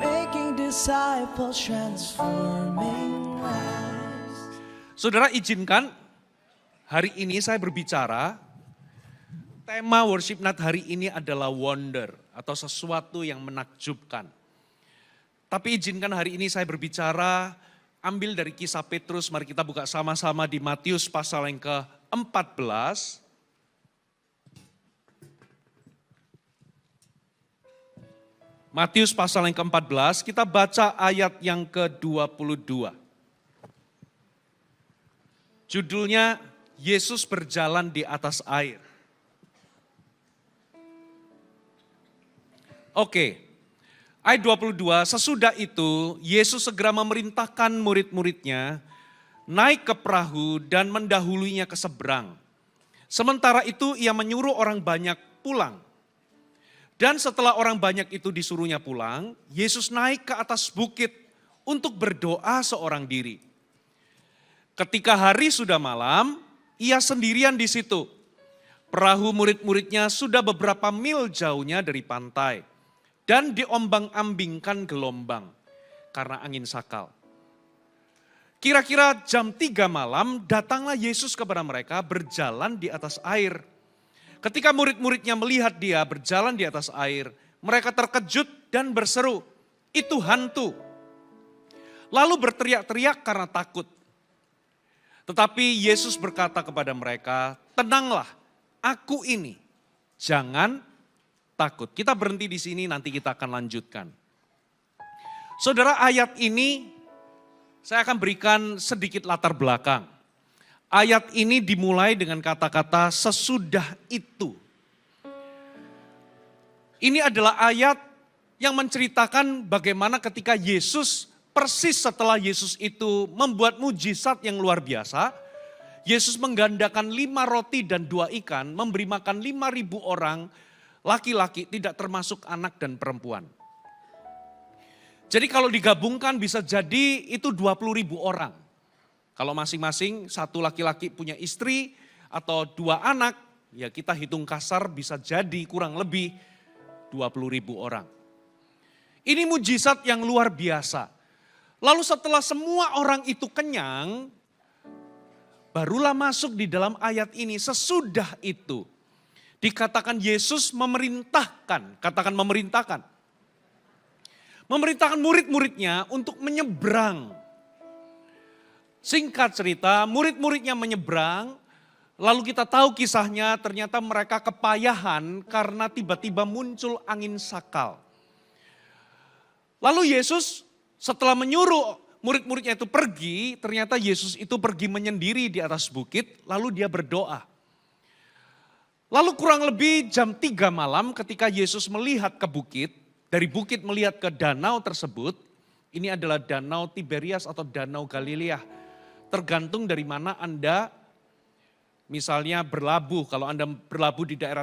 making disciples, transforming lives. Saudara, izinkan hari ini saya berbicara, tema worship night hari ini adalah wonder atau sesuatu yang menakjubkan. Tapi izinkan hari ini saya berbicara, ambil dari kisah Petrus, mari kita buka sama-sama di Matius pasal yang ke-14. Matius pasal yang ke-14, kita baca ayat yang ke-22. Judulnya, Yesus berjalan di atas air. Oke, ayat 22, sesudah itu Yesus segera memerintahkan murid-muridnya naik ke perahu dan mendahulunya ke seberang. Sementara itu ia menyuruh orang banyak pulang. Dan setelah orang banyak itu disuruhnya pulang, Yesus naik ke atas bukit untuk berdoa seorang diri. Ketika hari sudah malam, ia sendirian di situ. Perahu murid-muridnya sudah beberapa mil jauhnya dari pantai dan diombang-ambingkan gelombang karena angin sakal. Kira-kira jam 3 malam datanglah Yesus kepada mereka berjalan di atas air. Ketika murid-muridnya melihat dia berjalan di atas air, mereka terkejut dan berseru, "Itu hantu." Lalu berteriak-teriak karena takut. Tetapi Yesus berkata kepada mereka, "Tenanglah, aku ini, jangan takut." Kita berhenti di sini, nanti kita akan lanjutkan. Saudara, ayat ini saya akan berikan sedikit latar belakang. Ayat ini dimulai dengan kata-kata sesudah itu. Ini adalah ayat yang menceritakan bagaimana ketika Yesus, persis setelah Yesus itu membuat mujizat yang luar biasa, Yesus menggandakan 5 roti dan 2 ikan, memberi makan 5.000 orang, laki-laki tidak termasuk anak dan perempuan. Jadi kalau digabungkan bisa jadi itu 20.000 orang. Kalau masing-masing satu laki-laki punya istri atau 2 anak, ya kita hitung kasar bisa jadi kurang lebih 20.000 orang. Ini mujizat yang luar biasa. Lalu setelah semua orang itu kenyang, barulah masuk di dalam ayat ini. Sesudah itu dikatakan Yesus memerintahkan, katakan memerintahkan. Memerintahkan murid-muridnya untuk menyeberang. Singkat cerita, murid-muridnya menyeberang, lalu kita tahu kisahnya ternyata mereka kepayahan karena tiba-tiba muncul angin sakal. Lalu Yesus setelah menyuruh murid-muridnya itu pergi, ternyata Yesus itu pergi menyendiri di atas bukit, lalu dia berdoa. Lalu kurang lebih jam 3 malam ketika Yesus melihat ke bukit, dari bukit melihat ke danau tersebut, ini adalah danau Tiberias atau danau Galilea. Tergantung dari mana Anda misalnya berlabuh. Kalau Anda berlabuh di daerah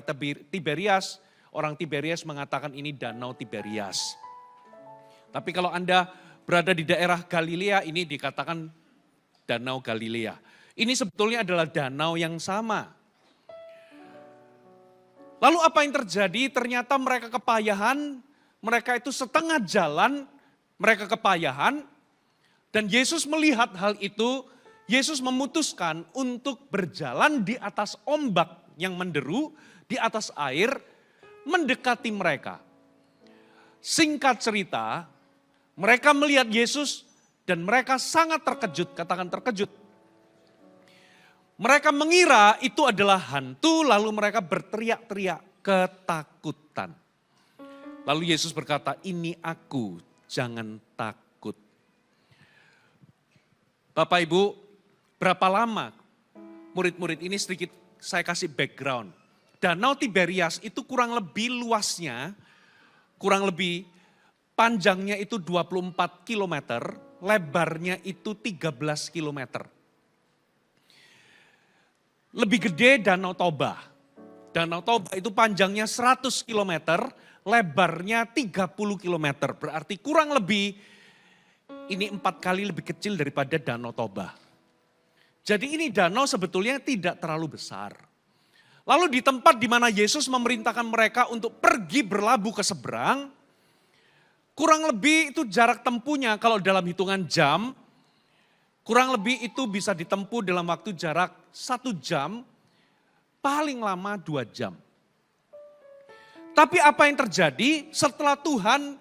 Tiberias, orang Tiberias mengatakan ini danau Tiberias. Tapi kalau Anda berada di daerah Galilea, ini dikatakan danau Galilea. Ini sebetulnya adalah danau yang sama. Lalu apa yang terjadi? Ternyata mereka kepayahan, mereka itu setengah jalan, mereka kepayahan. Dan Yesus melihat hal itu, Yesus memutuskan untuk berjalan di atas ombak yang menderu, di atas air, mendekati mereka. Singkat cerita, mereka melihat Yesus dan mereka sangat terkejut, katakan terkejut. Mereka mengira itu adalah hantu, lalu mereka berteriak-teriak ketakutan. Lalu Yesus berkata, "Ini aku, jangan takut." Bapak Ibu, berapa lama murid-murid ini, sedikit saya kasih background. Danau Tiberias itu kurang lebih luasnya, kurang lebih panjangnya itu 24 km, lebarnya itu 13 km. Lebih gede Danau Toba. Danau Toba itu panjangnya 100 km, lebarnya 30 km. Berarti kurang lebih ini 4 kali lebih kecil daripada Danau Toba. Jadi ini danau sebetulnya tidak terlalu besar. Lalu di tempat di mana Yesus memerintahkan mereka untuk pergi berlabuh ke seberang, Kurang lebih itu jarak tempuhnya kalau dalam hitungan jam, kurang lebih itu bisa ditempuh dalam waktu jarak 1 jam, paling lama 2 jam. Tapi apa yang terjadi setelah Tuhan,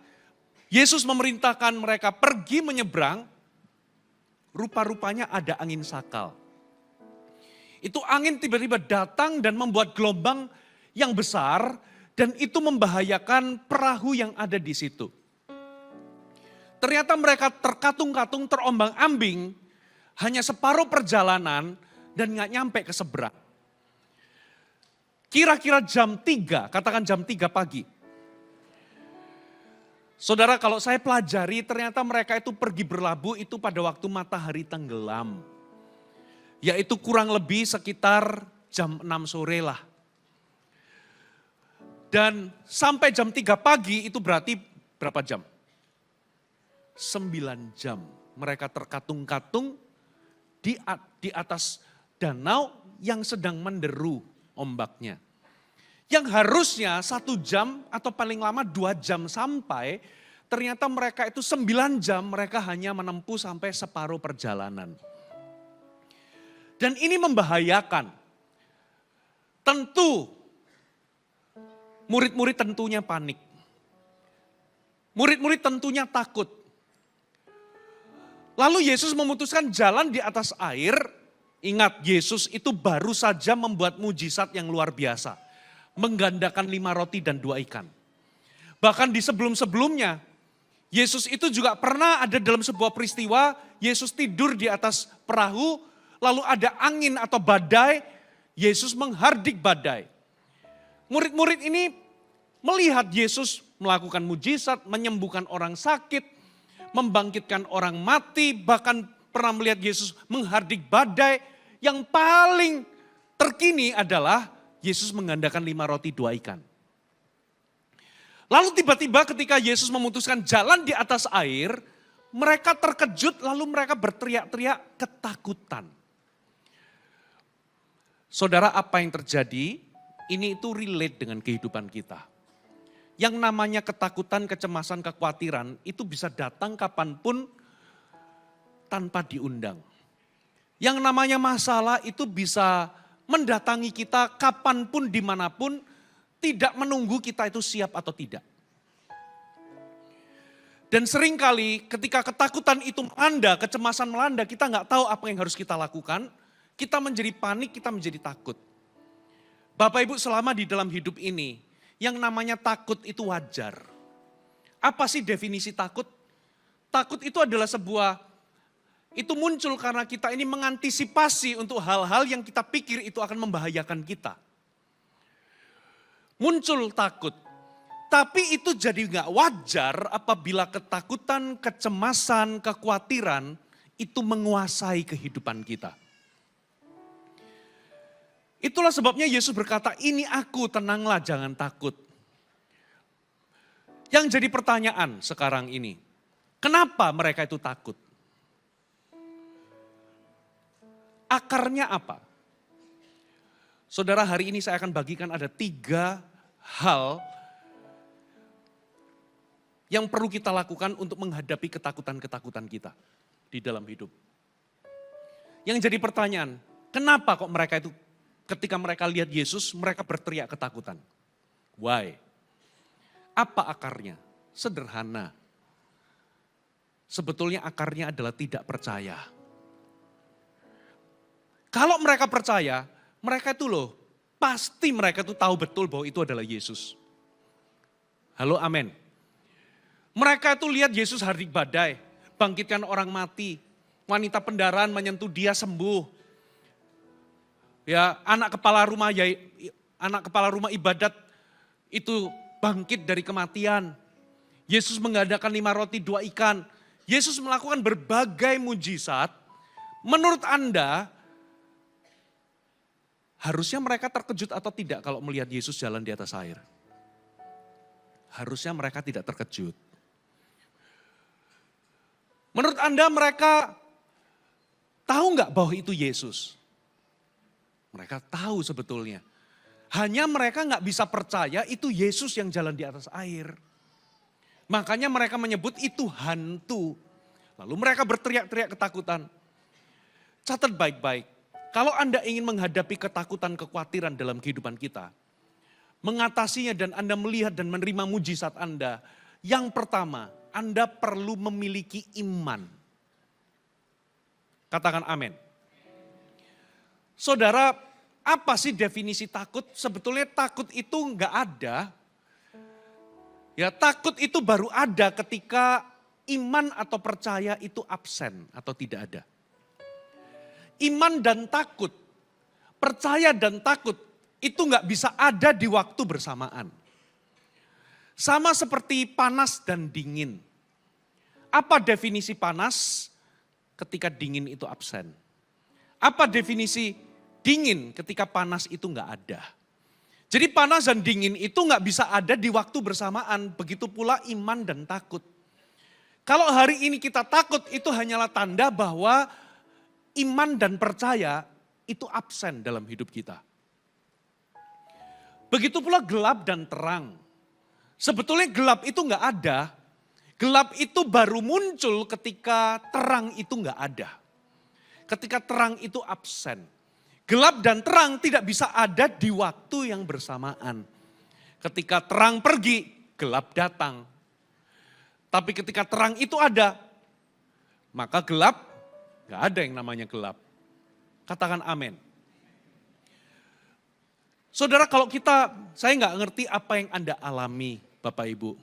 Yesus memerintahkan mereka pergi menyeberang, rupa-rupanya ada angin sakal. Itu angin tiba-tiba datang dan membuat gelombang yang besar dan itu membahayakan perahu yang ada di situ. Ternyata mereka terkatung-katung, terombang-ambing, hanya separuh perjalanan dan gak nyampe ke seberang. Kira-kira jam 3, katakan jam 3 pagi. Saudara, kalau saya pelajari ternyata mereka itu pergi berlabuh itu pada waktu matahari tenggelam. Yaitu kurang lebih sekitar jam 6 sore lah. Dan sampai jam 3 pagi itu berarti berapa jam? 9 jam. Mereka terkatung-katung di atas danau yang sedang menderu ombaknya. Yang harusnya 1 jam atau paling lama 2 jam sampai, ternyata mereka itu 9 jam mereka hanya menempuh sampai separuh perjalanan. Dan ini membahayakan. Tentu murid-murid tentunya panik. Murid-murid tentunya takut. Lalu Yesus memutuskan jalan di atas air. Ingat, Yesus itu baru saja membuat mujizat yang luar biasa. Menggandakan 5 roti dan 2 ikan. Bahkan di sebelum-sebelumnya, Yesus itu juga pernah ada dalam sebuah peristiwa, Yesus tidur di atas perahu, lalu ada angin atau badai, Yesus menghardik badai. Murid-murid ini melihat Yesus melakukan mujizat, menyembuhkan orang sakit, membangkitkan orang mati, bahkan pernah melihat Yesus menghardik badai. Yang paling terkini adalah Yesus menggandakan 5 roti 2 ikan. Lalu tiba-tiba ketika Yesus memutuskan jalan di atas air, mereka terkejut lalu mereka berteriak-teriak ketakutan. Saudara, apa yang terjadi? Ini itu relate dengan kehidupan kita. Yang namanya ketakutan, kecemasan, kekhawatiran itu bisa datang kapanpun tanpa diundang. Yang namanya masalah itu bisa mendatangi kita kapanpun, dimanapun, tidak menunggu kita itu siap atau tidak. Dan seringkali ketika ketakutan itu melanda, kecemasan melanda, kita nggak tahu apa yang harus kita lakukan. Kita menjadi panik, kita menjadi takut. Bapak Ibu, selama di dalam hidup ini, yang namanya takut itu wajar. Apa sih definisi takut? Takut itu adalah itu muncul karena kita ini mengantisipasi untuk hal-hal yang kita pikir itu akan membahayakan kita. Muncul takut. Tapi itu jadi gak wajar apabila ketakutan, kecemasan, kekhawatiran itu menguasai kehidupan kita. Itulah sebabnya Yesus berkata, ini aku, tenanglah, jangan takut. Yang jadi pertanyaan sekarang ini, kenapa mereka itu takut? Akarnya apa? Saudara, hari ini saya akan bagikan ada 3 hal yang perlu kita lakukan untuk menghadapi ketakutan-ketakutan kita di dalam hidup. Yang jadi pertanyaan, kenapa kok mereka itu ketika mereka lihat Yesus, mereka berteriak ketakutan? Why? Apa akarnya? Sederhana. Sebetulnya akarnya adalah tidak percaya. Kalau mereka percaya, mereka itu pasti mereka itu tahu betul bahwa itu adalah Yesus. Halo, amin. Mereka itu lihat Yesus hardik badai, bangkitkan orang mati, wanita pendaran menyentuh dia sembuh. Ya, anak kepala rumah ibadat itu bangkit dari kematian. Yesus mengadakan 5 roti 2 ikan. Yesus melakukan berbagai mujizat. Menurut Anda, harusnya mereka terkejut atau tidak kalau melihat Yesus jalan di atas air? Harusnya mereka tidak terkejut. Menurut Anda mereka tahu nggak bahwa itu Yesus? Mereka tahu sebetulnya. Hanya mereka nggak bisa percaya itu Yesus yang jalan di atas air. Makanya mereka menyebut itu hantu. Lalu mereka berteriak-teriak ketakutan. Catat baik-baik, kalau Anda ingin menghadapi ketakutan, kekhawatiran dalam kehidupan kita, mengatasinya dan Anda melihat dan menerima mujizat Anda, yang pertama, Anda perlu memiliki iman. Katakan amin. Saudara, apa sih definisi takut? Sebetulnya takut itu enggak ada. Ya, takut itu baru ada ketika iman atau percaya itu absen atau tidak ada. Iman dan takut, percaya dan takut itu enggak bisa ada di waktu bersamaan. Sama seperti panas dan dingin. Apa definisi panas ketika dingin itu absen? Apa definisi dingin ketika panas itu enggak ada? Jadi panas dan dingin itu enggak bisa ada di waktu bersamaan. Begitu pula iman dan takut. Kalau hari ini kita takut itu hanyalah tanda bahwa iman dan percaya itu absen dalam hidup kita. Begitu pula gelap dan terang. Sebetulnya gelap itu enggak ada. Gelap itu baru muncul ketika terang itu enggak ada. Ketika terang itu absen. Gelap dan terang tidak bisa ada di waktu yang bersamaan. Ketika terang pergi, gelap datang. Tapi ketika terang itu ada, maka gelap, gak ada yang namanya gelap. Katakan amin. Saudara, kalau saya gak ngerti apa yang Anda alami, Bapak Ibu.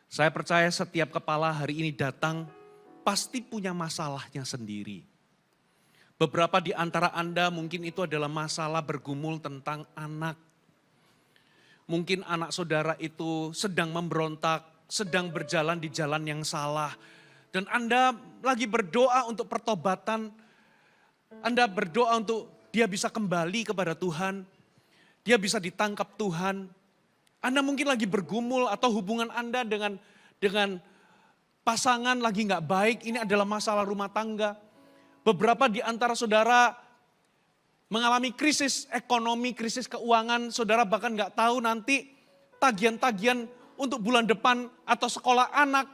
Saya percaya setiap kepala hari ini datang, pasti punya masalahnya sendiri. Beberapa di antara Anda mungkin itu adalah masalah bergumul tentang anak. Mungkin anak saudara itu sedang memberontak, sedang berjalan di jalan yang salah. Dan Anda lagi berdoa untuk pertobatan. Anda berdoa untuk dia bisa kembali kepada Tuhan. Dia bisa ditangkap Tuhan. Anda mungkin lagi bergumul atau hubungan Anda dengan pasangan lagi gak baik. Ini adalah masalah rumah tangga. Beberapa di antara saudara mengalami krisis ekonomi, krisis keuangan. Saudara bahkan gak tahu nanti tagihan-tagihan untuk bulan depan atau sekolah anak.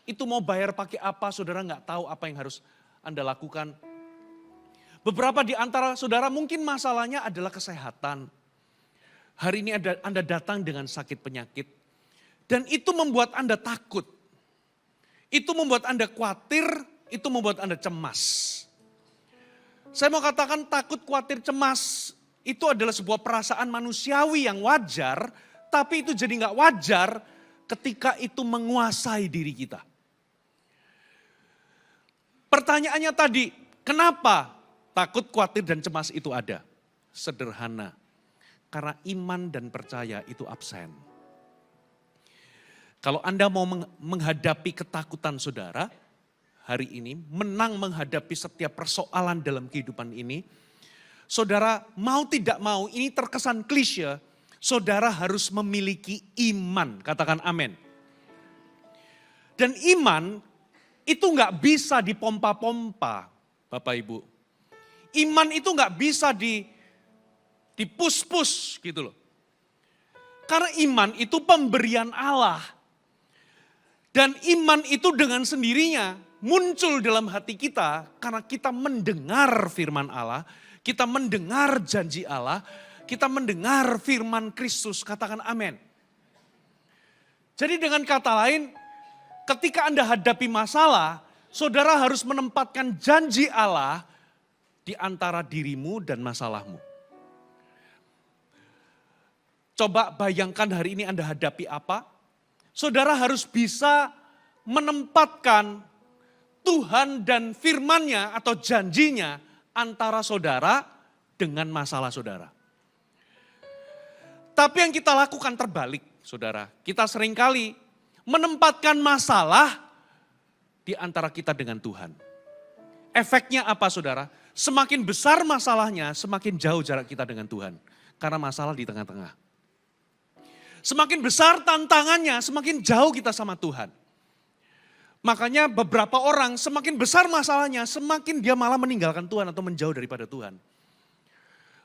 Itu mau bayar pakai apa, saudara gak tahu apa yang harus Anda lakukan. Beberapa di antara saudara mungkin masalahnya adalah kesehatan. Hari ini Anda datang dengan sakit penyakit. Dan itu membuat Anda takut. Itu membuat Anda khawatir, itu membuat Anda cemas. Saya mau katakan takut, khawatir, cemas itu adalah sebuah perasaan manusiawi yang wajar, tapi itu jadi gak wajar ketika itu menguasai diri kita. Pertanyaannya tadi, kenapa takut, khawatir, dan cemas itu ada? Sederhana, karena iman dan percaya itu absen. Kalau Anda mau menghadapi ketakutan saudara, hari ini, menang menghadapi setiap persoalan dalam kehidupan ini, saudara mau tidak mau, ini terkesan klise, saudara harus memiliki iman, katakan amin. Dan iman itu gak bisa dipompa-pompa, Bapak Ibu. Iman itu gak bisa dipus-pus gitu loh. Karena iman itu pemberian Allah. Dan iman itu dengan sendirinya muncul dalam hati kita karena kita mendengar firman Allah, kita mendengar janji Allah, kita mendengar firman Kristus, katakan amin. Jadi dengan kata lain, ketika Anda hadapi masalah, saudara harus menempatkan janji Allah di antara dirimu dan masalahmu. Coba bayangkan hari ini Anda hadapi apa? Saudara harus bisa menempatkan Tuhan dan firman-Nya atau janjinya antara saudara dengan masalah saudara. Tapi yang kita lakukan terbalik, saudara. Kita seringkali menempatkan masalah di antara kita dengan Tuhan. Efeknya apa, saudara? Semakin besar masalahnya, semakin jauh jarak kita dengan Tuhan. Karena masalah di tengah-tengah. Semakin besar tantangannya, semakin jauh kita sama Tuhan. Makanya beberapa orang semakin besar masalahnya, semakin dia malah meninggalkan Tuhan atau menjauh daripada Tuhan.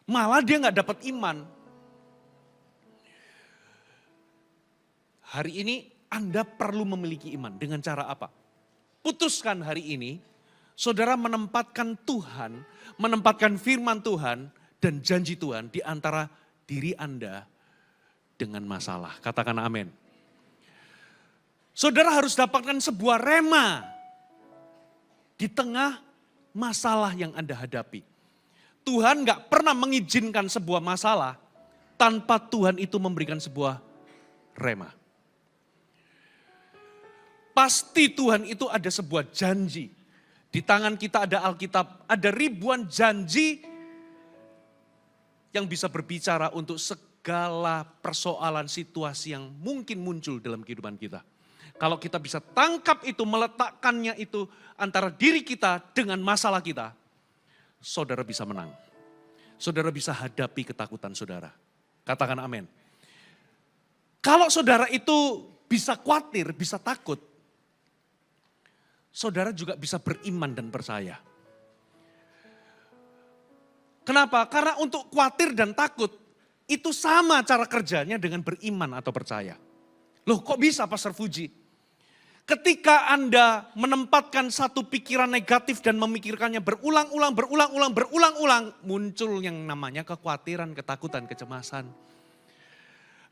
Malah dia gak dapat iman. Hari ini Anda perlu memiliki iman. Dengan cara apa? Putuskan hari ini, saudara menempatkan Tuhan, menempatkan firman Tuhan dan janji Tuhan di antara diri Anda dengan masalah. Katakan amin. Saudara harus dapatkan sebuah rema di tengah masalah yang Anda hadapi. Tuhan gak pernah mengizinkan sebuah masalah tanpa Tuhan itu memberikan sebuah rema. Pasti Tuhan itu ada sebuah janji. Di tangan kita ada Alkitab, ada ribuan janji yang bisa berbicara untuk segala persoalan situasi yang mungkin muncul dalam kehidupan kita. Kalau kita bisa tangkap itu, meletakkannya itu antara diri kita dengan masalah kita, saudara bisa menang. Saudara bisa hadapi ketakutan saudara. Katakan amin. Kalau saudara itu bisa khawatir, bisa takut, saudara juga bisa beriman dan percaya. Kenapa? Karena untuk khawatir dan takut, itu sama cara kerjanya dengan beriman atau percaya. Loh kok bisa Pastor Fuji? Ketika Anda menempatkan satu pikiran negatif dan memikirkannya berulang-ulang, muncul yang namanya kekhawatiran, ketakutan, kecemasan.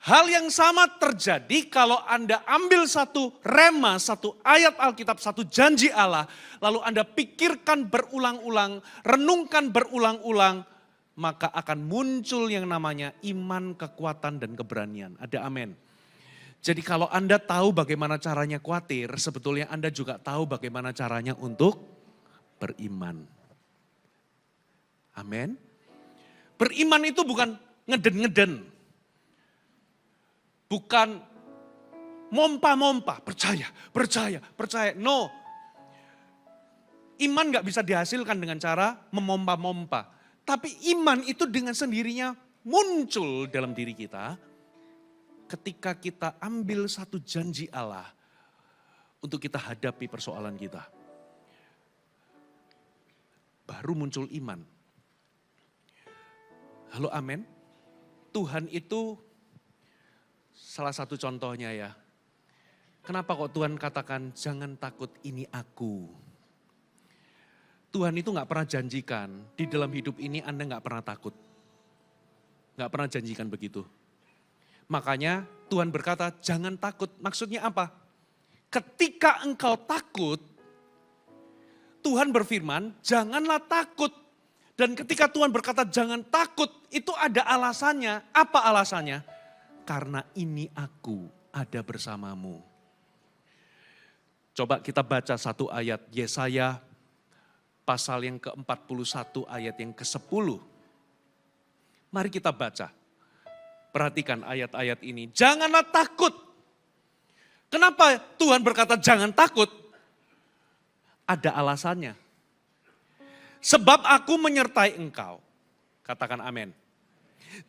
Hal yang sama terjadi kalau Anda ambil satu rema, satu ayat Alkitab, satu janji Allah, lalu Anda pikirkan berulang-ulang, renungkan berulang-ulang, maka akan muncul yang namanya iman, kekuatan, dan keberanian. Ada amin. Jadi kalau Anda tahu bagaimana caranya khawatir, sebetulnya Anda juga tahu bagaimana caranya untuk beriman. Amin. Beriman itu bukan ngeden-ngeden. Bukan mompa-mompa, percaya. No. Iman gak bisa dihasilkan dengan cara memompa-mompa. Tapi iman itu dengan sendirinya muncul dalam diri kita ketika kita ambil satu janji Allah untuk kita hadapi persoalan kita. Baru muncul iman. Halo amin. Tuhan itu salah satu contohnya ya. Kenapa kok Tuhan katakan jangan takut ini aku. Tuhan itu gak pernah janjikan di dalam hidup ini Anda gak pernah takut. Gak pernah janjikan begitu. Makanya Tuhan berkata jangan takut. Maksudnya apa? Ketika engkau takut, Tuhan berfirman janganlah takut. Dan ketika Tuhan berkata jangan takut, itu ada alasannya. Apa alasannya? Karena ini aku ada bersamamu. Coba kita baca satu ayat Yesaya pasal yang ke-41 ayat yang ke-10. Mari kita baca. Perhatikan ayat-ayat ini. Janganlah takut. Kenapa Tuhan berkata jangan takut? Ada alasannya. Sebab aku menyertai engkau. Katakan amin.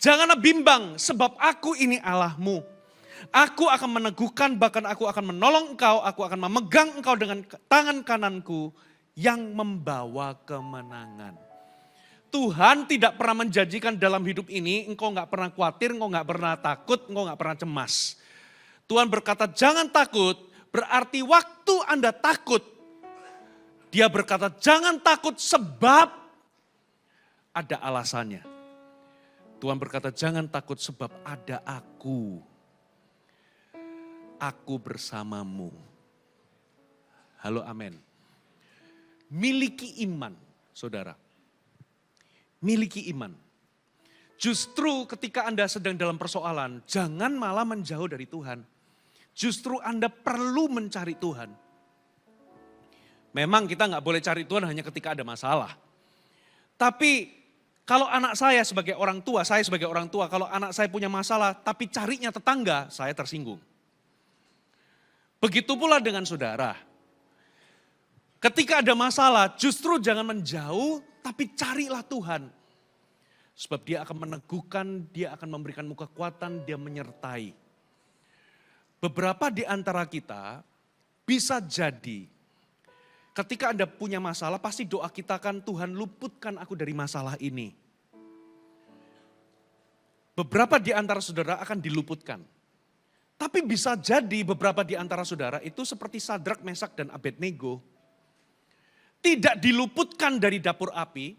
Janganlah bimbang sebab aku ini Allahmu. Aku akan meneguhkan bahkan aku akan menolong engkau. Aku akan memegang engkau dengan tangan kananku yang membawa kemenangan. Tuhan tidak pernah menjanjikan dalam hidup ini engkau gak pernah khawatir, engkau gak pernah takut, engkau gak pernah cemas. Tuhan berkata jangan takut, berarti waktu Anda takut. Dia berkata jangan takut sebab ada alasannya. Tuhan berkata jangan takut sebab ada aku. Aku bersamamu. Halo amin. Miliki iman saudara. Miliki iman. Justru ketika Anda sedang dalam persoalan, jangan malah menjauh dari Tuhan. Justru Anda perlu mencari Tuhan. Memang kita gak boleh cari Tuhan hanya ketika ada masalah. Tapi kalau anak saya sebagai orang tua, kalau anak saya punya masalah tapi carinya tetangga, saya tersinggung. Begitu pula dengan saudara. Ketika ada masalah, justru jangan menjauh, tapi carilah Tuhan. Sebab dia akan meneguhkan, dia akan memberikanmu kekuatan, dia menyertai. Beberapa di antara kita bisa jadi ketika Anda punya masalah, pasti doa kita kan Tuhan luputkan aku dari masalah ini. Beberapa di antara saudara akan diluputkan. Tapi bisa jadi beberapa di antara saudara itu seperti Sadrak, Mesak, dan Abednego. Tidak diluputkan dari dapur api.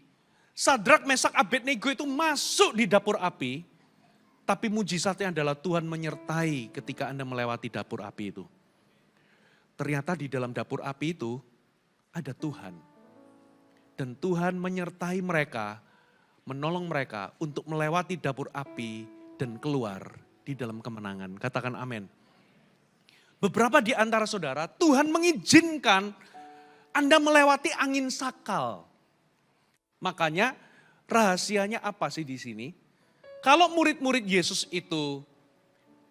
Sadrak, Mesak, Abednego itu masuk di dapur api. Tapi mujizatnya adalah Tuhan menyertai ketika Anda melewati dapur api itu. Ternyata di dalam dapur api itu ada Tuhan. Dan Tuhan menyertai mereka, menolong mereka untuk melewati dapur api dan keluar di dalam kemenangan. Katakan amin. Beberapa di antara saudara, Tuhan mengizinkan Anda melewati angin sakal. Makanya rahasianya apa sih di sini? Kalau murid-murid Yesus itu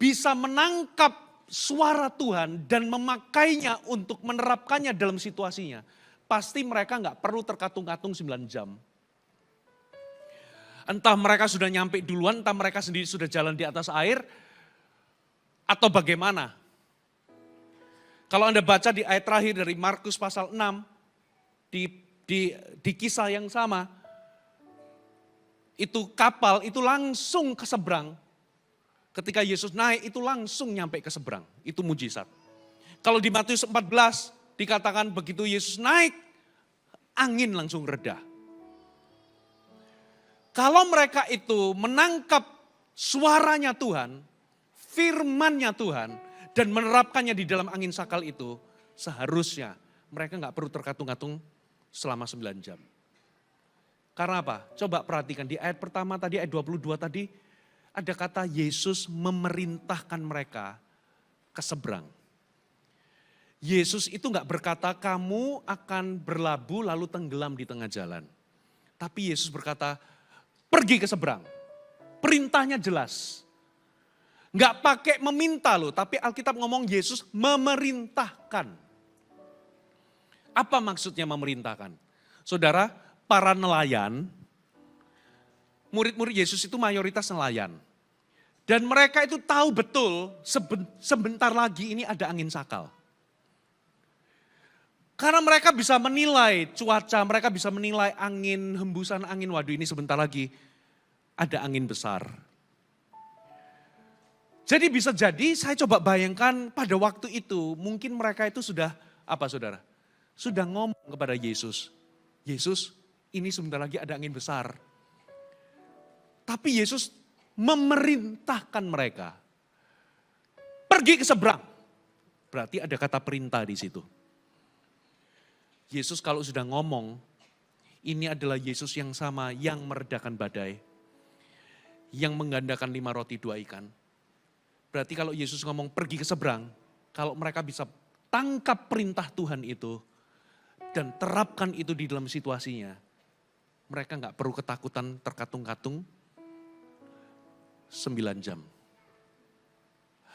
bisa menangkap suara Tuhan dan memakainya untuk menerapkannya dalam situasinya, pasti mereka nggak perlu terkatung-katung 9 jam. Entah mereka sudah nyampe duluan, entah mereka sendiri sudah jalan di atas air, atau bagaimana. Kalau Anda baca di ayat terakhir dari Markus pasal 6, di kisah yang sama, itu kapal itu langsung ke seberang. Ketika Yesus naik itu langsung nyampe ke seberang. Itu mujizat. Kalau di Matius 14 dikatakan begitu Yesus naik, angin langsung reda. Kalau mereka itu menangkap suaranya Tuhan, firmannya Tuhan, dan menerapkannya di dalam angin sakal itu, seharusnya mereka nggak perlu terkatung-katung selama 9 jam. Karena apa? Coba perhatikan di ayat pertama tadi, ayat 22 tadi, ada kata Yesus memerintahkan mereka ke seberang. Yesus itu nggak berkata kamu akan berlabuh lalu tenggelam di tengah jalan. Tapi Yesus berkata pergi ke seberang. Perintahnya jelas. Nggak pakai meminta loh, tapi Alkitab ngomong Yesus memerintahkan. Apa maksudnya memerintahkan? Saudara, para nelayan, murid-murid Yesus itu mayoritas nelayan. Dan mereka itu tahu betul sebentar lagi ini ada angin sakal. Karena mereka bisa menilai cuaca, mereka bisa menilai angin, hembusan angin, waduh ini sebentar lagi ada angin besar. Jadi bisa jadi saya coba bayangkan pada waktu itu mungkin mereka itu sudah apa saudara? Sudah ngomong kepada Yesus. Yesus, ini sebentar lagi ada angin besar. Tapi Yesus memerintahkan mereka. Pergi ke seberang. Berarti ada kata perintah di situ. Yesus kalau sudah ngomong, ini adalah Yesus yang sama yang meredakan badai. Yang menggandakan 5 roti 2 ikan. Berarti kalau Yesus ngomong pergi ke seberang, kalau mereka bisa tangkap perintah Tuhan itu, dan terapkan itu di dalam situasinya, mereka nggak perlu ketakutan terkatung-katung 9 jam.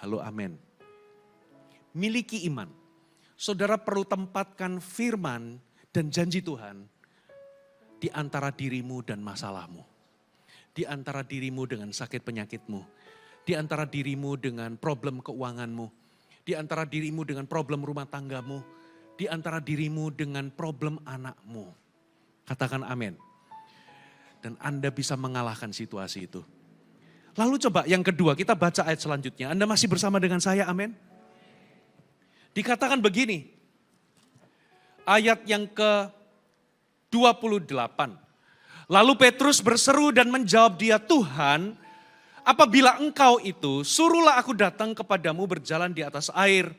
Halo amin. Miliki iman. Saudara perlu tempatkan firman dan janji Tuhan di antara dirimu dan masalahmu. Di antara dirimu dengan sakit penyakitmu. Di antara dirimu dengan problem keuanganmu. Di antara dirimu dengan problem rumah tanggamu. Di antara dirimu dengan problem anakmu. Katakan amin. Dan Anda bisa mengalahkan situasi itu. Lalu coba yang kedua kita baca ayat selanjutnya. Anda masih bersama dengan saya, amin. Dikatakan begini. Ayat yang ke-28. Lalu Petrus berseru dan menjawab dia, Tuhan, apabila engkau itu, suruhlah aku datang kepadamu berjalan di atas air.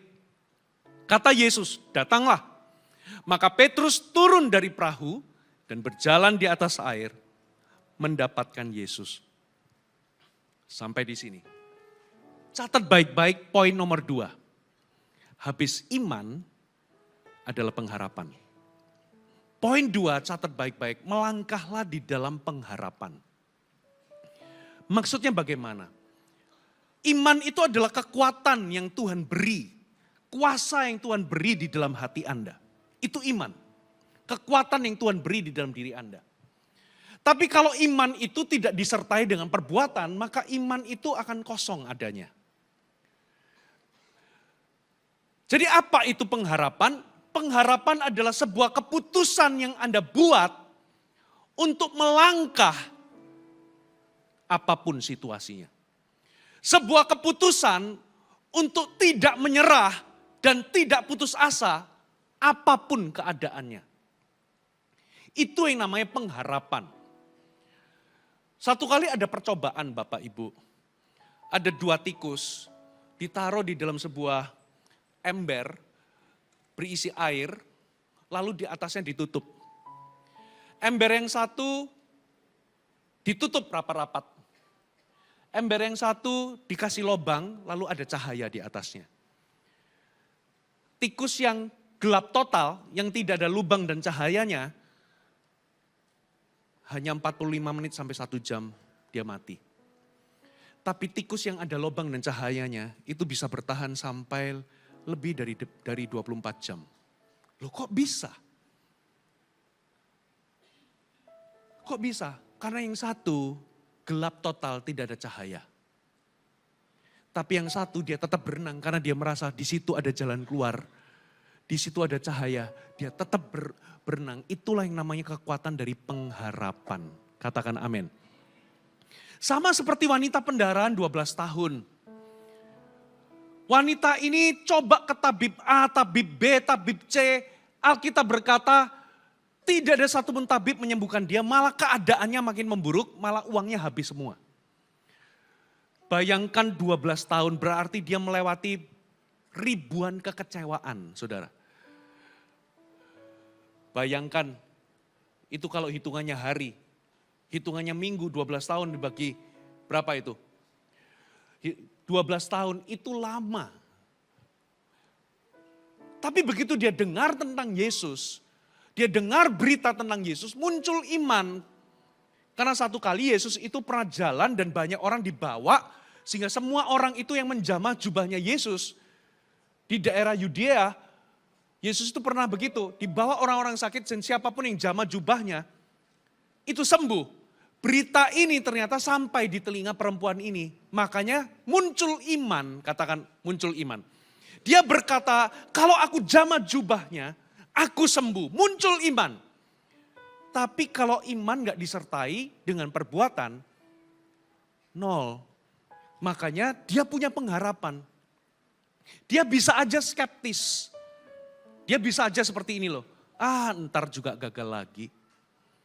Kata Yesus, datanglah. Maka Petrus turun dari perahu dan berjalan di atas air mendapatkan Yesus. Sampai di sini. Catat baik-baik poin nomor 2. Habis iman adalah pengharapan. Poin 2 catat baik-baik, melangkahlah di dalam pengharapan. Maksudnya bagaimana? Iman itu adalah kekuatan yang Tuhan beri. Kuasa yang Tuhan beri di dalam hati Anda. Itu iman. Kekuatan yang Tuhan beri di dalam diri Anda. Tapi kalau iman itu tidak disertai dengan perbuatan, maka iman itu akan kosong adanya. Jadi apa itu pengharapan? Pengharapan adalah sebuah keputusan yang Anda buat untuk melangkah apapun situasinya. Sebuah keputusan untuk tidak menyerah dan tidak putus asa apapun keadaannya. Itu yang namanya pengharapan. Satu kali ada percobaan Bapak Ibu. Ada 2 tikus ditaruh di dalam sebuah ember berisi air, lalu di atasnya ditutup. Ember yang satu ditutup rapat-rapat. Ember yang satu dikasih lubang, lalu ada cahaya di atasnya. Tikus yang gelap total, yang tidak ada lubang dan cahayanya, hanya 45 menit sampai 1 jam dia mati. Tapi tikus yang ada lubang dan cahayanya, itu bisa bertahan sampai lebih dari 24 jam. Loh kok bisa? Kok bisa? Karena yang satu gelap total, tidak ada cahaya. Tapi yang satu dia tetap berenang karena dia merasa di situ ada jalan keluar. Di situ ada cahaya, dia tetap berenang. Itulah yang namanya kekuatan dari pengharapan. Katakan amin. Sama seperti wanita pendarahan 12 tahun. Wanita ini coba ke tabib A, tabib B, tabib C. Alkitab berkata, tidak ada satu pun tabib menyembuhkan dia, malah keadaannya makin memburuk, malah uangnya habis semua. Bayangkan 12 tahun berarti dia melewati ribuan kekecewaan, saudara. Bayangkan, itu kalau hitungannya hari, hitungannya minggu, 12 tahun dibagi berapa itu? 12 tahun itu lama. Tapi begitu dia dengar tentang Yesus, dia dengar berita tentang Yesus, muncul iman. Karena satu kali Yesus itu pernah jalan dan banyak orang dibawa, sehingga semua orang itu yang menjamah jubahnya Yesus di daerah Yudea, Yesus itu pernah begitu, dibawa orang-orang sakit dan siapapun yang jamah jubahnya, itu sembuh. Berita ini ternyata sampai di telinga perempuan ini. Makanya muncul iman, katakan muncul iman. Dia berkata, kalau aku jamah jubahnya, aku sembuh. Muncul iman. Tapi kalau iman gak disertai dengan perbuatan, nol. Makanya dia punya pengharapan. Dia bisa aja skeptis. Dia bisa aja seperti ini loh. Ntar juga gagal lagi.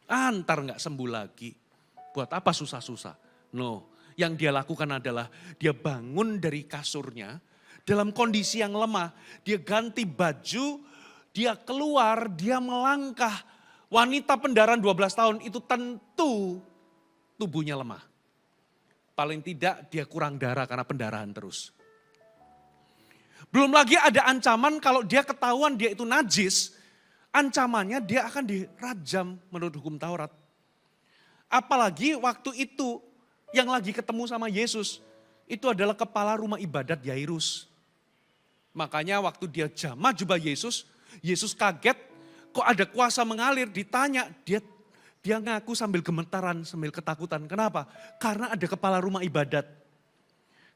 Ntar gak sembuh lagi. Buat apa susah-susah? No, yang dia lakukan adalah dia bangun dari kasurnya dalam kondisi yang lemah. Dia ganti baju, dia keluar, dia melangkah. Wanita pendarahan 12 tahun itu tentu tubuhnya lemah. Paling tidak dia kurang darah karena pendarahan terus. Belum lagi ada ancaman kalau dia ketahuan dia itu najis, ancamannya dia akan dirajam menurut hukum Taurat. Apalagi waktu itu yang lagi ketemu sama Yesus, itu adalah kepala rumah ibadat Yairus. Makanya waktu dia jamah jubah Yesus, Yesus kaget, kok ada kuasa mengalir, ditanya, dia ngaku sambil gemetaran, sambil ketakutan. Kenapa? Karena ada kepala rumah ibadat.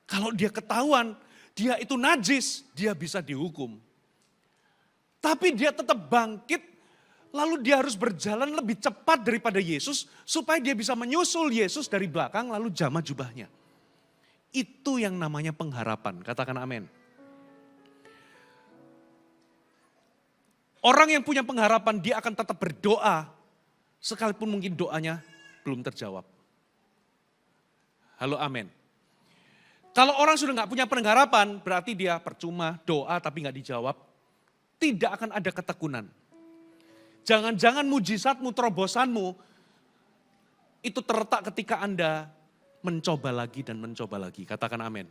Kalau dia ketahuan, dia itu najis, dia bisa dihukum. Tapi dia tetap bangkit, lalu dia harus berjalan lebih cepat daripada Yesus, supaya dia bisa menyusul Yesus dari belakang, lalu jamah jubahnya. Itu yang namanya pengharapan, katakan amin. Orang yang punya pengharapan, dia akan tetap berdoa, sekalipun mungkin doanya belum terjawab. Halo amin. Kalau orang sudah gak punya pengharapan, berarti dia percuma doa tapi gak dijawab. Tidak akan ada ketekunan. Jangan-jangan mujizatmu, terobosanmu, itu terletak ketika Anda mencoba lagi dan mencoba lagi. Katakan amin.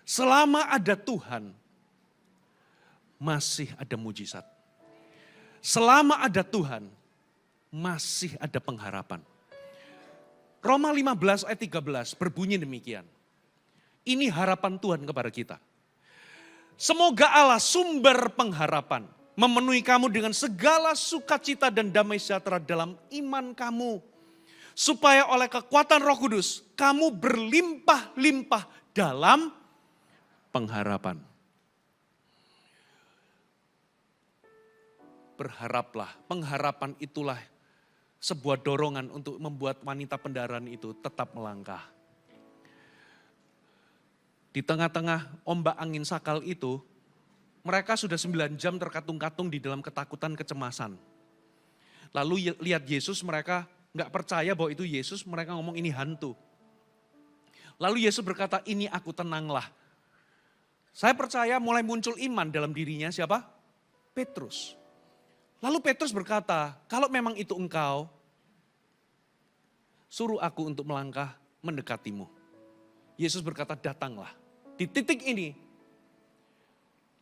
Selama ada Tuhan, masih ada mujizat. Selama ada Tuhan, masih ada pengharapan. Roma 15 ayat 13 berbunyi demikian. Ini harapan Tuhan kepada kita. Semoga Allah sumber pengharapan memenuhi kamu dengan segala sukacita dan damai sejahtera dalam iman kamu. Supaya oleh kekuatan Roh Kudus kamu berlimpah-limpah dalam pengharapan. Berharaplah, pengharapan itulah sebuah dorongan untuk membuat wanita pendarahan itu tetap melangkah. Di tengah-tengah ombak angin sakal itu, mereka sudah 9 jam terkatung-katung di dalam ketakutan, kecemasan. Lalu lihat Yesus, mereka nggak percaya bahwa itu Yesus, mereka ngomong ini hantu. Lalu Yesus berkata, ini aku, tenanglah. Saya percaya mulai muncul iman dalam dirinya siapa? Petrus. Lalu Petrus berkata, kalau memang itu engkau, suruh aku untuk melangkah mendekatimu. Yesus berkata, datanglah. Di titik ini,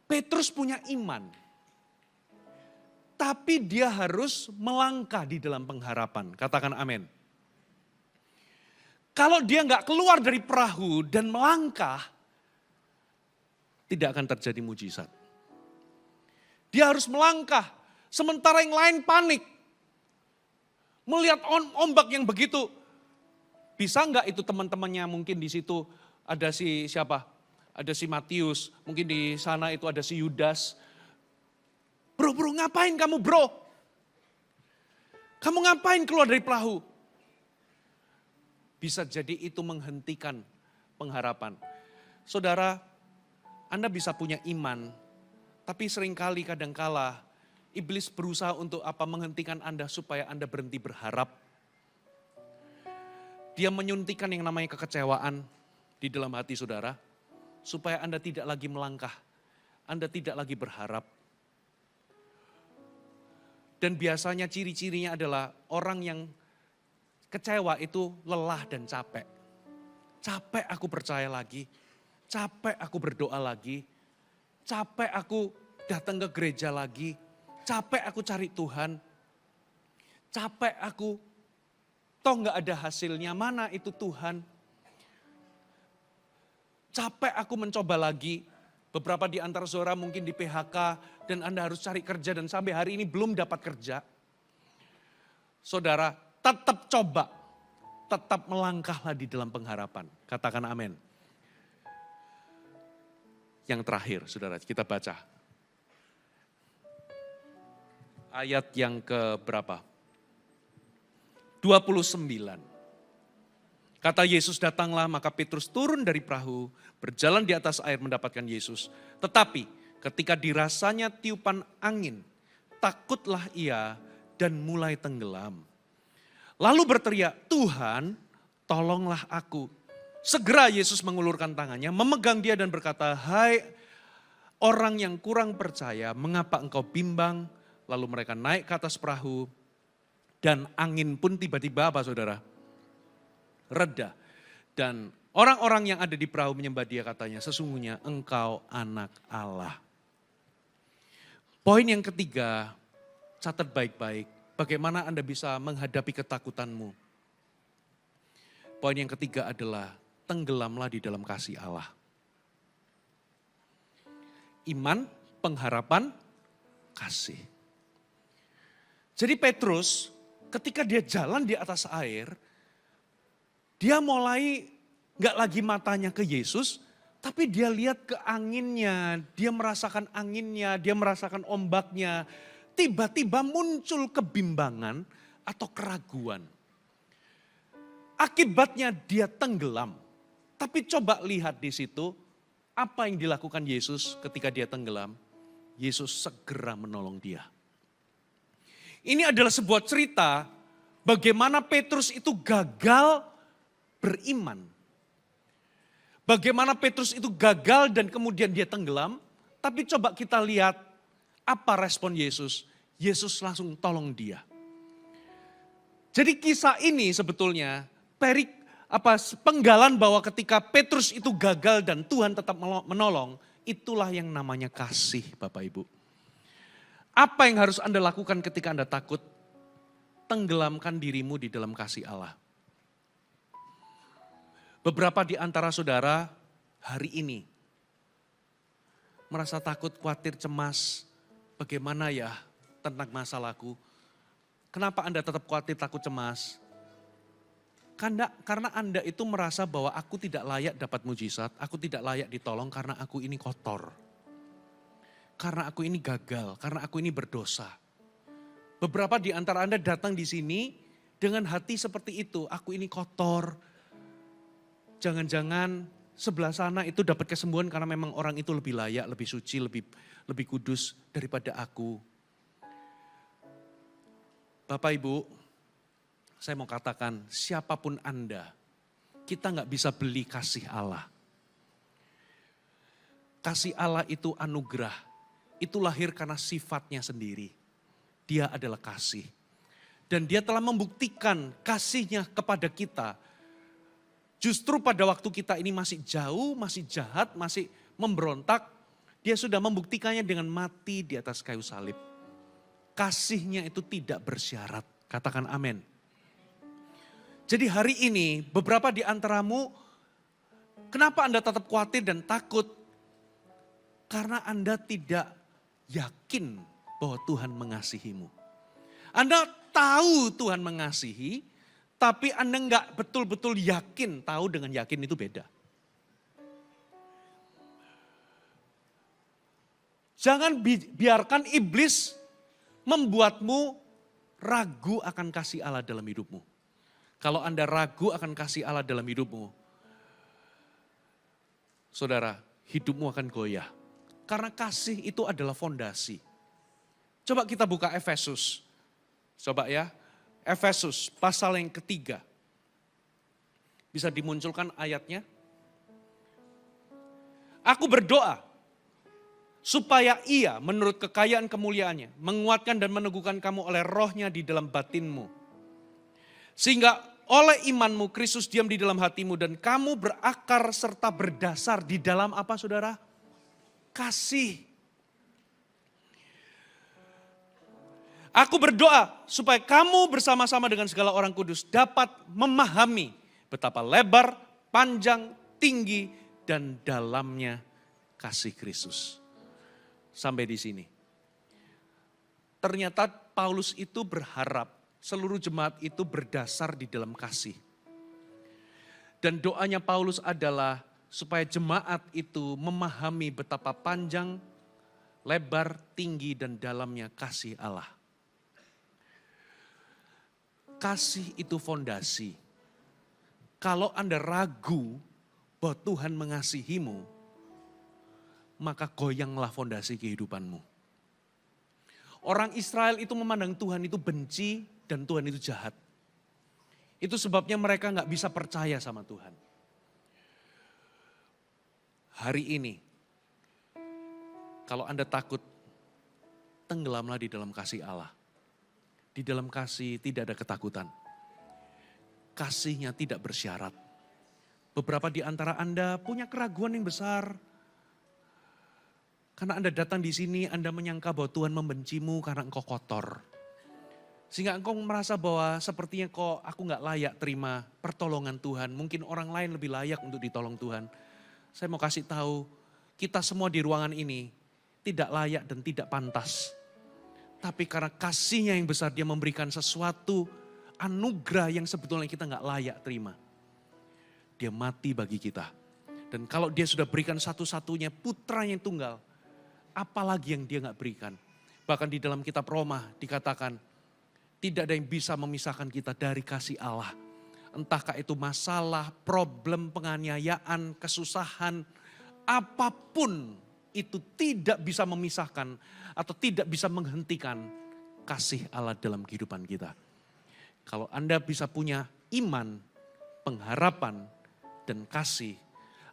Petrus punya iman. Tapi dia harus melangkah di dalam pengharapan. Katakan amin. Kalau dia nggak keluar dari perahu dan melangkah, tidak akan terjadi mujizat. Dia harus melangkah, sementara yang lain panik. Melihat ombak yang begitu. Bisa nggak itu teman-temannya mungkin di situ ada si siapa? Ada si Matius, mungkin di sana itu ada si Yudas. Bro, ngapain kamu bro? Kamu ngapain keluar dari perahu? Bisa jadi itu menghentikan pengharapan. Saudara, Anda bisa punya iman, tapi seringkali kadangkala iblis berusaha untuk menghentikan Anda supaya Anda berhenti berharap. Dia menyuntikkan yang namanya kekecewaan di dalam hati saudara, supaya Anda tidak lagi melangkah, Anda tidak lagi berharap. Dan biasanya ciri-cirinya adalah orang yang kecewa itu lelah dan capek. Capek aku percaya lagi, capek aku berdoa lagi, capek aku datang ke gereja lagi, capek aku cari Tuhan, capek aku toh gak ada hasilnya, mana itu Tuhan. Capek aku mencoba lagi. Beberapa di antara saudara mungkin di PHK dan Anda harus cari kerja dan sampai hari ini belum dapat kerja. Saudara, tetap coba, tetap melangkahlah di dalam pengharapan. Katakan amin. Yang terakhir, saudara, kita baca. Ayat yang ke berapa? 29. Kata Yesus, datanglah, maka Petrus turun dari perahu, berjalan di atas air mendapatkan Yesus. Tetapi ketika dirasanya tiupan angin, takutlah ia dan mulai tenggelam. Lalu berteriak, Tuhan tolonglah aku. Segera Yesus mengulurkan tangannya, memegang dia dan berkata, hai orang yang kurang percaya, mengapa engkau bimbang? Lalu mereka naik ke atas perahu dan angin pun tiba-tiba apa saudara? Reda. Dan orang-orang yang ada di perahu menyembah dia, katanya, sesungguhnya engkau anak Allah. Poin yang ketiga, catat baik-baik, bagaimana Anda bisa menghadapi ketakutanmu. Poin yang ketiga adalah tenggelamlah di dalam kasih Allah. Iman, pengharapan, kasih. Jadi Petrus ketika dia jalan di atas air, dia mulai gak lagi matanya ke Yesus, tapi dia lihat ke anginnya, dia merasakan anginnya, dia merasakan ombaknya. Tiba-tiba muncul kebimbangan atau keraguan. Akibatnya dia tenggelam. Tapi coba lihat di situ, apa yang dilakukan Yesus ketika dia tenggelam? Yesus segera menolong dia. Ini adalah sebuah cerita bagaimana Petrus itu gagal beriman. Bagaimana Petrus itu gagal dan kemudian dia tenggelam. Tapi coba kita lihat apa respon Yesus. Yesus langsung tolong dia. Jadi kisah ini sebetulnya penggalan bahwa ketika Petrus itu gagal dan Tuhan tetap menolong. Itulah yang namanya kasih Bapak Ibu. Apa yang harus Anda lakukan ketika Anda takut? Tenggelamkan dirimu di dalam kasih Allah. Beberapa di antara saudara hari ini merasa takut, khawatir, cemas. Bagaimana ya tentang masalahku? Kenapa Anda tetap khawatir, takut, cemas? Karena Anda itu merasa bahwa aku tidak layak dapat mujizat, aku tidak layak ditolong karena aku ini kotor. Karena aku ini gagal, karena aku ini berdosa. Beberapa di antara Anda datang di sini dengan hati seperti itu, aku ini kotor. Jangan-jangan sebelah sana itu dapat kesembuhan karena memang orang itu lebih layak, lebih suci, lebih kudus daripada aku. Bapak Ibu, saya mau katakan siapapun Anda, kita nggak bisa beli kasih Allah. Kasih Allah itu anugerah, itu lahir karena sifatnya sendiri. Dia adalah kasih. Dan dia telah membuktikan kasihnya kepada kita. Justru pada waktu kita ini masih jauh, masih jahat, masih memberontak, dia sudah membuktikannya dengan mati di atas kayu salib. Kasihnya itu tidak bersyarat. Katakan amin. Jadi hari ini beberapa di antaramu, kenapa Anda tetap khawatir dan takut? Karena Anda tidak yakin bahwa Tuhan mengasihimu. Anda tahu Tuhan mengasihi, tapi Anda enggak betul-betul yakin. Tahu dengan yakin itu beda. Jangan biarkan iblis membuatmu ragu akan kasih Allah dalam hidupmu. Kalau Anda ragu akan kasih Allah dalam hidupmu, saudara, hidupmu akan goyah. Karena kasih itu adalah fondasi. Coba kita buka Efesus. Coba ya, Efesus pasal yang ketiga. Bisa dimunculkan ayatnya. Aku berdoa supaya ia menurut kekayaan kemuliaannya menguatkan dan meneguhkan kamu oleh rohnya di dalam batinmu. Sehingga oleh imanmu Kristus diam di dalam hatimu dan kamu berakar serta berdasar di dalam apa saudara? Kasih. Aku berdoa supaya kamu bersama-sama dengan segala orang kudus dapat memahami betapa lebar, panjang, tinggi, dan dalamnya kasih Kristus. Sampai di sini. Ternyata Paulus itu berharap seluruh jemaat itu berdasar di dalam kasih. Dan doanya Paulus adalah supaya jemaat itu memahami betapa panjang, lebar, tinggi, dan dalamnya kasih Allah. Kasih itu fondasi. Kalau Anda ragu bahwa Tuhan mengasihimu, maka goyanglah fondasi kehidupanmu. Orang Israel itu memandang Tuhan itu benci dan Tuhan itu jahat. Itu sebabnya mereka gak bisa percaya sama Tuhan. Hari ini, kalau Anda takut, tenggelamlah di dalam kasih Allah. Di dalam kasih tidak ada ketakutan. Kasihnya tidak bersyarat. Beberapa di antara Anda punya keraguan yang besar. Karena Anda datang di sini, Anda menyangka bahwa Tuhan membencimu karena engkau kotor. Sehingga engkau merasa bahwa sepertinya kok aku gak layak terima pertolongan Tuhan. Mungkin orang lain lebih layak untuk ditolong Tuhan. Saya mau kasih tahu, kita semua di ruangan ini tidak layak dan tidak pantas. Tapi karena kasihnya yang besar, dia memberikan sesuatu anugerah yang sebetulnya kita gak layak terima. Dia mati bagi kita. Dan kalau dia sudah berikan satu-satunya putra yang tunggal, apalagi yang dia gak berikan. Bahkan di dalam kitab Roma dikatakan, tidak ada yang bisa memisahkan kita dari kasih Allah. Entahkah itu masalah, problem, penganiayaan, kesusahan, apapun itu tidak bisa memisahkan atau tidak bisa menghentikan kasih Allah dalam kehidupan kita. Kalau Anda bisa punya iman, pengharapan, dan kasih,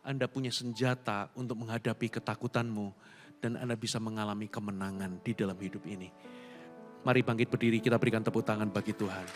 Anda punya senjata untuk menghadapi ketakutanmu dan Anda bisa mengalami kemenangan di dalam hidup ini. Mari bangkit berdiri, kita berikan tepuk tangan bagi Tuhan.